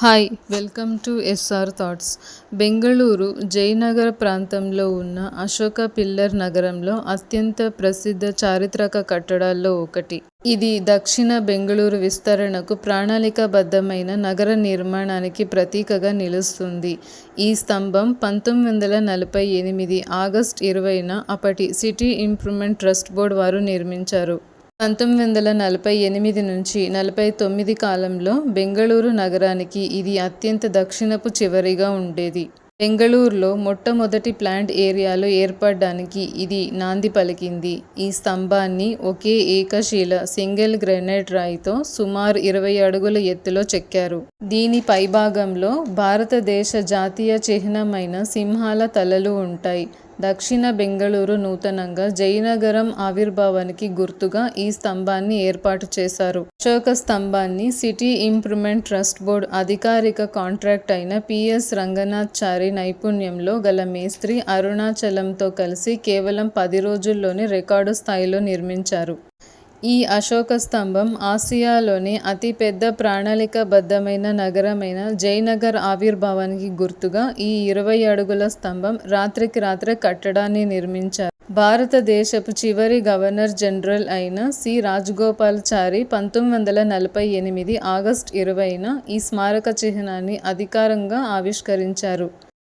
Hi welcome to SR thoughts. Bengaluru Jayanagar ప్రాంతంలో ఉన్న Ashoka pillar నగరంలో అత్యంత ప్రసిద్ధ చారిత్రక కట్టడాల్లో ఒకటి. ఇది దక్షిణ బెంగళూరు విస్తరణకు ప్రణాళికాబద్ధమైన నగర నిర్మాణానికి ప్రతీకగా నిలుస్తుంది. ఈ స్తంభం 1948 ఆగస్టు 20న అప్పటి సిటీ ఇంప్రూవ్మెంట్ ట్రస్ట్ బోర్డ్ వారు నిర్మించారు. 1948 నుంచి 49 కాలంలో బెంగళూరు నగరానికి ఇది అత్యంత దక్షిణపు చివరిగా ఉండేది. బెంగళూరులో మొట్టమొదటి ప్లాంట్ ఏరియాలో ఏర్పడడానికి ఇది నాంది పలికింది. ఈ స్తంభాన్ని ఒకే ఏకశిల సింగిల్ గ్రానైట్ రాయితో సుమారు 20 అడుగుల ఎత్తులో చెక్కారు. దీని పైభాగంలో భారతదేశ జాతీయ చిహ్నమైన సింహాల తలలు ఉంటాయి. దక్షిణ బెంగళూరు నూతనంగా జయనగరం ఆవిర్భావానికి గుర్తుగా ఈ స్తంభాన్ని ఏర్పాటు చేశారు. అశోక స్తంభాన్ని సిటీ ఇంప్రూవ్మెంట్ ట్రస్ట్ బోర్డ్ అధికారిక కాంట్రాక్ట్ అయిన పిఎస్ రంగనాథ్చారి నైపుణ్యంలో గల మేస్త్రి అరుణాచలంతో కలిసి కేవలం 10 రోజుల్లోనే రికార్డు స్థాయిలో నిర్మించారు. ఈ అశోక స్తంభం ఆసియాలోనే అతిపెద్ద ప్రణాళికాబద్ధమైన నగరమైన జయనగర్ ఆవిర్భావానికి గుర్తుగా ఈ 20 అడుగుల స్తంభం రాత్రికి రాత్రే కట్టడాన్ని నిర్మించారు. భారతదేశపు చివరి గవర్నర్ జనరల్ అయిన సి రాజగోపాలాచారి 1948 ఆగస్టు 20న ఈ స్మారక చిహ్నాన్ని అధికారంగా ఆవిష్కరించారు.